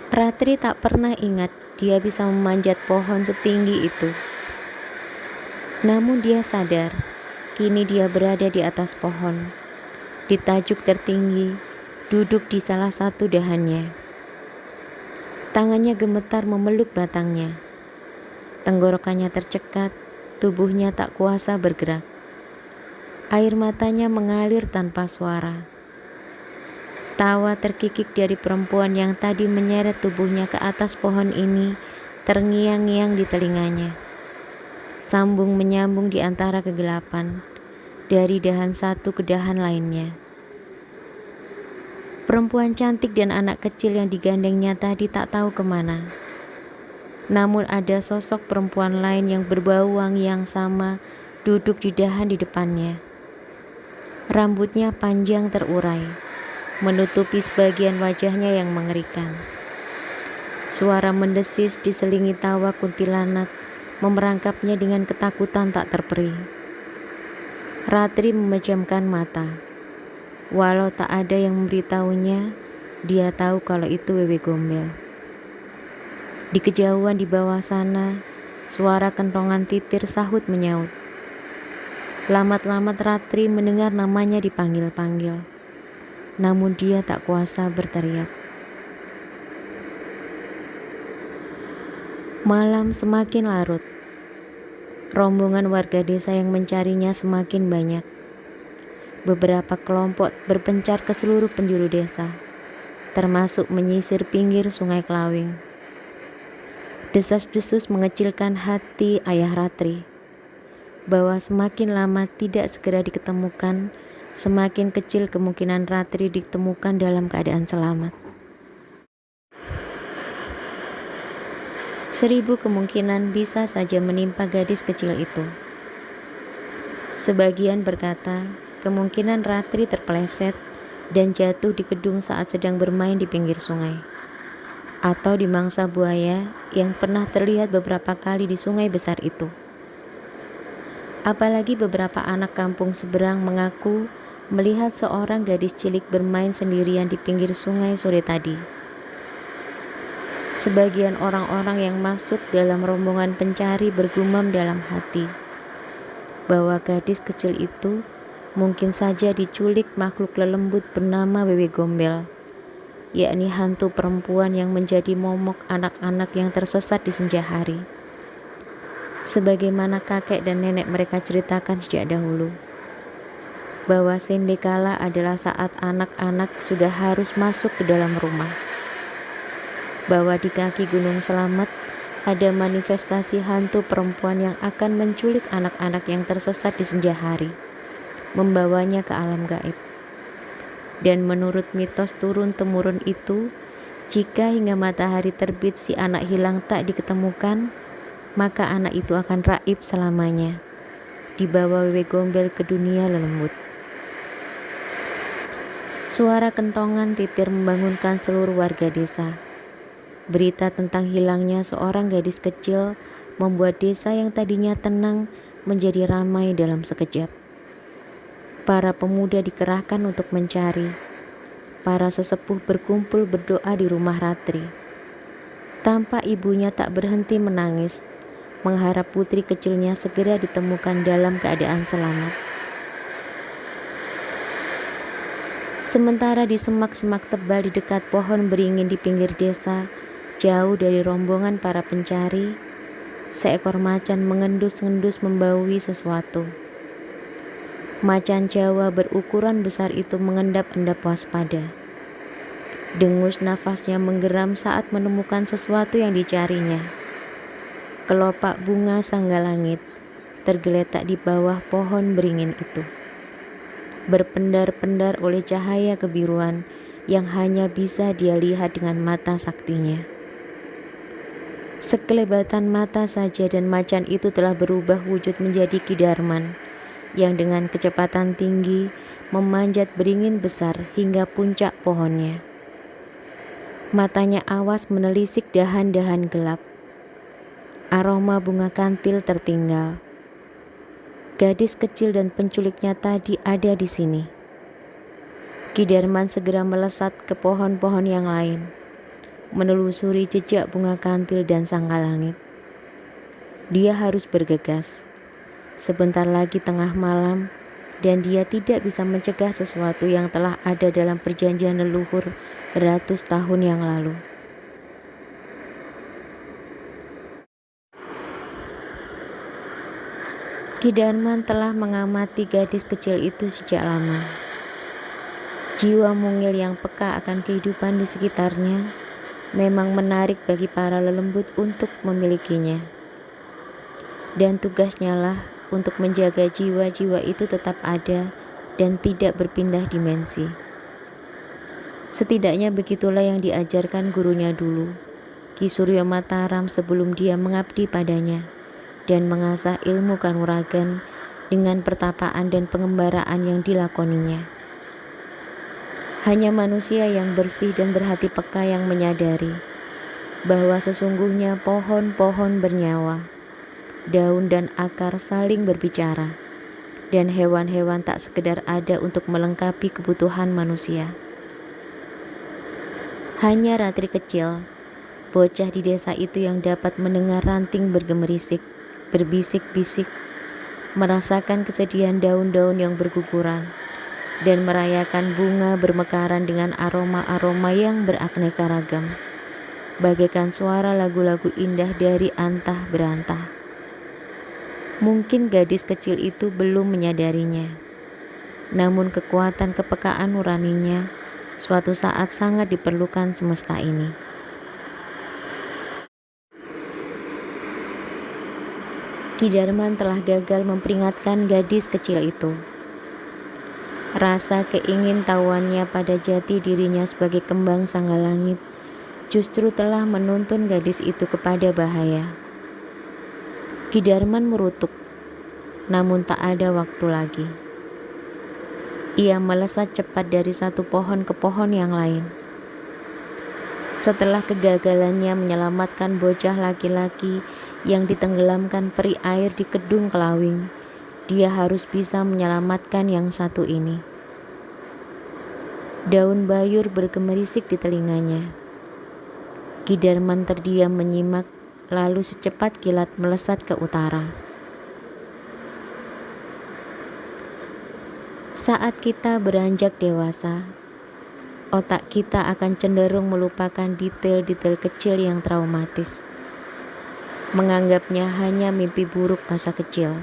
Ratri tak pernah ingat dia bisa memanjat pohon setinggi itu. Namun dia sadar, kini dia berada di atas pohon, di tajuk tertinggi, duduk di salah satu dahannya. Tangannya gemetar memeluk batangnya. Tenggorokannya tercekat, tubuhnya tak kuasa bergerak. Air matanya mengalir tanpa suara. Tawa terkikik dari perempuan yang tadi menyeret tubuhnya ke atas pohon ini terngiang-ngiang di telinganya. Sambung menyambung di antara kegelapan, dari dahan satu ke dahan lainnya. Perempuan cantik dan anak kecil yang digandengnya tadi tak tahu kemana. Namun ada sosok perempuan lain yang berbau wangi yang sama duduk di dahan di depannya. Rambutnya panjang terurai, menutupi sebagian wajahnya yang mengerikan. Suara mendesis diselingi tawa kuntilanak memerangkapnya dengan ketakutan tak terperi. Ratri memejamkan mata. Walau tak ada yang memberitahunya, dia tahu kalau itu Wewe Gombel. Di kejauhan di bawah sana, suara kentongan titir sahut menyaut. Lamat-lamat Ratri mendengar namanya dipanggil-panggil. Namun dia tak kuasa berteriak. Malam semakin larut. Rombongan warga desa yang mencarinya semakin banyak. Beberapa kelompok berpencar ke seluruh penjuru desa, termasuk menyisir pinggir Sungai Kelawing. Desas-desus mengecilkan hati ayah Ratri, bahwa semakin lama tidak segera diketemukan, semakin kecil kemungkinan Ratri ditemukan dalam keadaan selamat. 1000 kemungkinan bisa saja menimpa gadis kecil itu. Sebagian berkata, kemungkinan Ratri terpeleset dan jatuh di kedung saat sedang bermain di pinggir sungai, atau di mangsa buaya yang pernah terlihat beberapa kali di sungai besar itu. Apalagi beberapa anak kampung seberang mengaku melihat seorang gadis cilik bermain sendirian di pinggir sungai sore tadi. Sebagian orang-orang yang masuk dalam rombongan pencari bergumam dalam hati bahwa gadis kecil itu mungkin saja diculik makhluk lelembut bernama Wewe Gombel, yakni hantu perempuan yang menjadi momok anak-anak yang tersesat di senja hari. Sebagaimana kakek dan nenek mereka ceritakan sejak dahulu, bahwa sendekala adalah saat anak-anak sudah harus masuk ke dalam rumah. Bahwa di kaki Gunung Selamet ada manifestasi hantu perempuan yang akan menculik anak-anak yang tersesat di senja hari, membawanya ke alam gaib. Dan menurut mitos turun-temurun itu, jika hingga matahari terbit si anak hilang tak diketemukan, maka anak itu akan raib selamanya, dibawa Wewe Gombel ke dunia lelembut. Suara kentongan titir membangunkan seluruh warga desa. Berita tentang hilangnya seorang gadis kecil membuat desa yang tadinya tenang menjadi ramai dalam sekejap. Para pemuda dikerahkan untuk mencari. Para sesepuh berkumpul berdoa di rumah Ratri. Tampak ibunya tak berhenti menangis, mengharap putri kecilnya segera ditemukan dalam keadaan selamat. Sementara di semak-semak tebal di dekat pohon beringin di pinggir desa, jauh dari rombongan para pencari, seekor macan mengendus-endus membaui sesuatu. Macan Jawa berukuran besar itu mengendap-endap waspada. Dengus nafasnya menggeram saat menemukan sesuatu yang dicarinya. Kelopak bunga sanggalangit tergeletak di bawah pohon beringin itu, berpendar-pendar oleh cahaya kebiruan yang hanya bisa dia lihat dengan mata saktinya. Sekelebatan mata saja dan macan itu telah berubah wujud menjadi Kidarman yang dengan kecepatan tinggi memanjat beringin besar hingga puncak pohonnya. Matanya awas menelisik dahan-dahan gelap. Aroma bunga kantil tertinggal. Gadis kecil dan penculiknya tadi ada di sini. Kidarman segera melesat ke pohon-pohon yang lain. menelusuri jejak bunga kantil dan sangkalangit. Dia harus bergegas. Sebentar lagi tengah malam, dan dia tidak bisa mencegah sesuatu yang telah ada dalam perjanjian leluhur beratus tahun yang lalu. Ki Darman telah mengamati gadis kecil itu sejak lama. Jiwa mungil yang peka akan kehidupan di sekitarnya memang menarik bagi para lelembut untuk memilikinya. Dan tugasnya lah untuk menjaga jiwa-jiwa itu tetap ada dan tidak berpindah dimensi. Setidaknya begitulah yang diajarkan gurunya dulu, Ki Suryo Mataram, sebelum dia mengabdi padanya dan mengasah ilmu kanuragan dengan pertapaan dan pengembaraan yang dilakoninya. Hanya manusia yang bersih dan berhati peka yang menyadari bahwa sesungguhnya pohon-pohon bernyawa, daun dan akar saling berbicara, dan hewan-hewan tak sekedar ada untuk melengkapi kebutuhan manusia. Hanya Ratri kecil, bocah di desa itu, yang dapat mendengar ranting bergemerisik, berbisik-bisik, merasakan kesedihan daun-daun yang berguguran, dan merayakan bunga bermekaran dengan aroma-aroma yang beraneka ragam, bagaikan suara lagu-lagu indah dari antah berantah. Mungkin gadis kecil itu belum menyadarinya, namun kekuatan kepekaan nuraninya suatu saat sangat diperlukan semesta ini. Ki Darman telah gagal memperingatkan gadis kecil itu. Rasa keingintahuannya pada jati dirinya sebagai kembang sanggalangit justru telah menuntun gadis itu kepada bahaya. Ki Darman merutuk, namun tak ada waktu lagi. Ia melesat cepat dari satu pohon ke pohon yang lain. Setelah kegagalannya menyelamatkan bocah laki-laki yang ditenggelamkan peri air di Kedung Kelawing, dia harus bisa menyelamatkan yang satu ini. Daun bayur bergemerisik di telinganya. Ki Darman terdiam menyimak, lalu secepat kilat melesat ke utara. Saat kita beranjak dewasa, otak kita akan cenderung melupakan detail-detail kecil yang traumatis, menganggapnya hanya mimpi buruk masa kecil,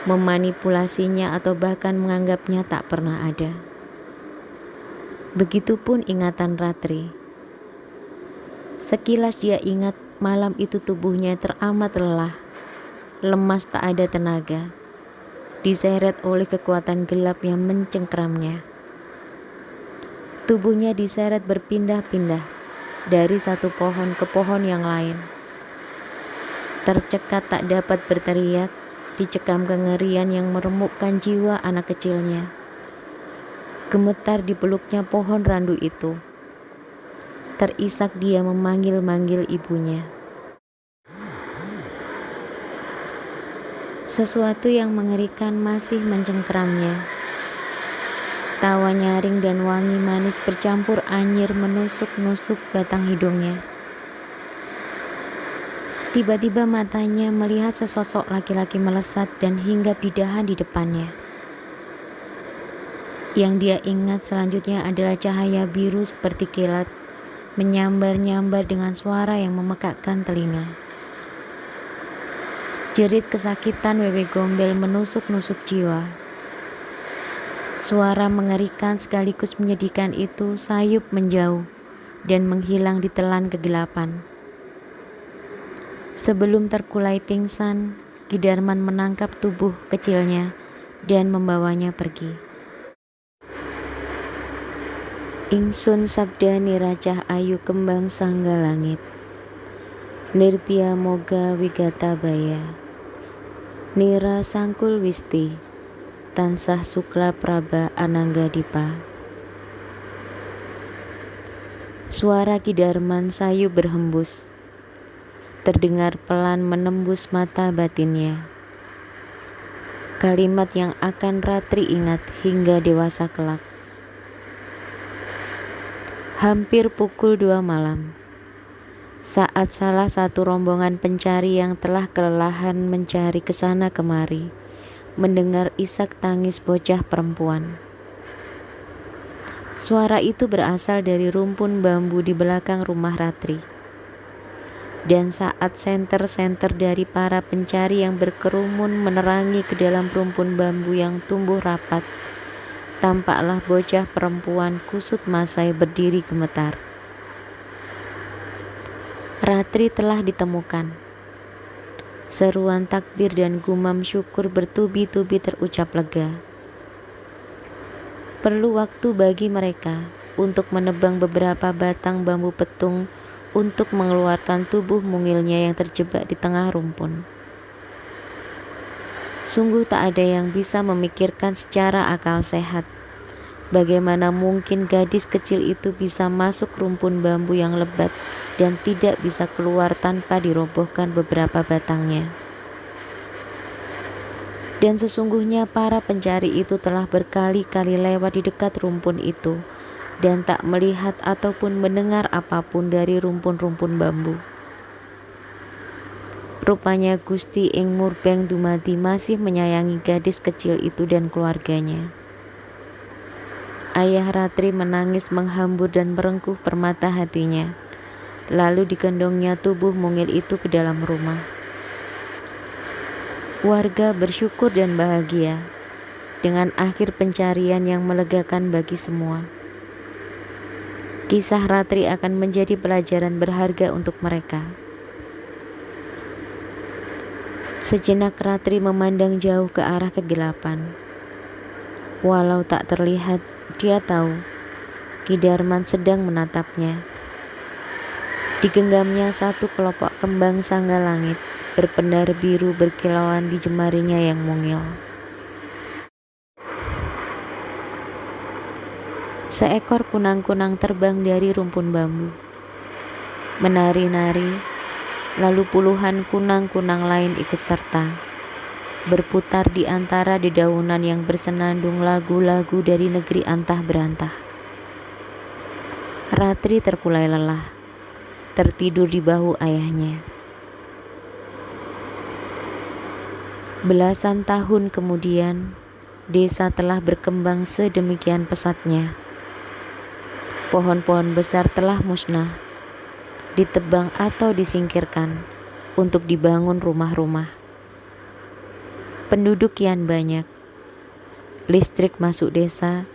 memanipulasinya atau bahkan menganggapnya tak pernah ada. Begitupun ingatan Ratri. Sekilas dia ingat malam itu tubuhnya teramat lelah, lemas tak ada tenaga, diseret oleh kekuatan gelap yang mencengkeramnya. Tubuhnya diseret berpindah-pindah dari satu pohon ke pohon yang lain. Tercekat tak dapat berteriak, dicekam kengerian yang meremukkan jiwa anak kecilnya. Gemetar di peluknya pohon randu itu. Terisak dia memanggil-manggil ibunya. Sesuatu yang mengerikan masih mencengkeramnya. Tawa nyaring dan wangi manis bercampur anyir menusuk-nusuk batang hidungnya. Tiba-tiba matanya melihat sesosok laki-laki melesat dan hinggap di dahan di depannya. Yang dia ingat selanjutnya adalah cahaya biru seperti kilat, menyambar-nyambar dengan suara yang memekakkan telinga. Jerit kesakitan wewe gombel menusuk-nusuk jiwa. Suara mengerikan sekaligus menyedihkan itu sayup menjauh dan menghilang di telan kegelapan. Sebelum terkulai pingsan, Ki Darman menangkap tubuh kecilnya dan membawanya pergi. Ingsun sabda niracah ayu kembang sangga langit, nirbya moga wigata baya, nira sangkul wisti, tansah sukla praba anangga dipa. Suara Ki Darman sayu berhembus, terdengar pelan menembus mata batinnya. Kalimat yang akan Ratri ingat hingga dewasa kelak. Hampir pukul 2 malam, saat salah satu rombongan pencari yang telah kelelahan mencari kesana kemari, mendengar isak tangis bocah perempuan. Suara itu berasal dari rumpun bambu di belakang rumah Ratri. Dan saat senter-senter dari para pencari yang berkerumun menerangi ke dalam rumpun bambu yang tumbuh rapat, tampaklah bocah perempuan kusut masai berdiri gemetar. Ratri telah ditemukan. Seruan takbir dan gumam syukur bertubi-tubi terucap lega. Perlu waktu bagi mereka untuk menebang beberapa batang bambu petung untuk mengeluarkan tubuh mungilnya yang terjebak di tengah rumpun. Sungguh tak ada yang bisa memikirkan secara akal sehat bagaimana mungkin gadis kecil itu bisa masuk rumpun bambu yang lebat dan tidak bisa keluar tanpa dirobohkan beberapa batangnya. Dan sesungguhnya para pencari itu telah berkali-kali lewat di dekat rumpun itu dan tak melihat ataupun mendengar apapun dari rumpun-rumpun bambu. Rupanya Gusti Ing Murbeng Dumadi masih menyayangi gadis kecil itu dan keluarganya. Ayah Ratri menangis menghambur dan merengkuh permata hatinya. Lalu digendongnya tubuh mungil itu ke dalam rumah. Warga bersyukur dan bahagia dengan akhir pencarian yang melegakan bagi semua. Kisah Ratri akan menjadi pelajaran berharga untuk mereka. Sejenak Ratri memandang jauh ke arah kegelapan. Walau tak terlihat, dia tahu Ki Darman sedang menatapnya. Digenggamnya satu kelopak kembang sangga langit berpendar biru berkilauan di jemarinya yang mungil. Seekor kunang-kunang terbang dari rumpun bambu, menari-nari. Lalu puluhan kunang-kunang lain ikut serta, berputar di antara dedaunan yang bersenandung lagu-lagu dari negeri antah berantah. Ratri terkulai lelah, tertidur di bahu ayahnya. Belasan tahun kemudian, desa telah berkembang sedemikian pesatnya. Pohon-pohon besar telah musnah, ditebang atau disingkirkan untuk dibangun rumah-rumah. Penduduk kian banyak, listrik masuk desa,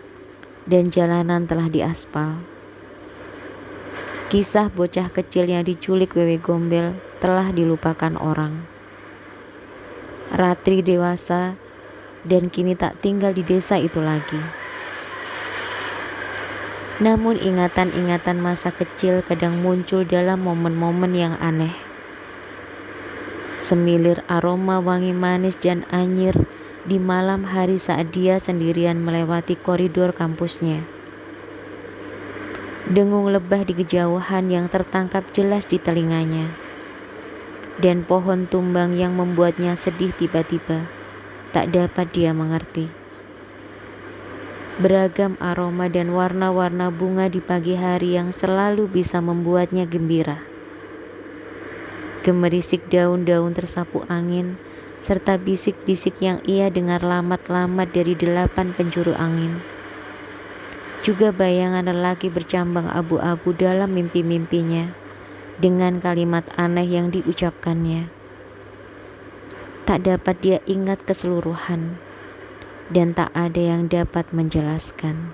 dan jalanan telah diaspal. Kisah bocah kecil yang diculik Wewe Gombel telah dilupakan orang. Ratri dewasa dan kini tak tinggal di desa itu lagi. Namun ingatan-ingatan masa kecil kadang muncul dalam momen-momen yang aneh. Semilir aroma wangi manis dan anyir di malam hari saat dia sendirian melewati koridor kampusnya. Dengung lebah di kejauhan yang tertangkap jelas di telinganya. Dan pohon tumbang yang membuatnya sedih tiba-tiba tak dapat dia mengerti. Beragam aroma dan warna-warna bunga di pagi hari yang selalu bisa membuatnya gembira. Gemerisik daun-daun tersapu angin, serta bisik-bisik yang ia dengar lamat-lamat dari 8 penjuru angin. Juga bayangan lelaki bercambang abu-abu dalam mimpi-mimpinya, dengan kalimat aneh yang diucapkannya. Tak dapat dia ingat keseluruhan. Dan tak ada yang dapat menjelaskan.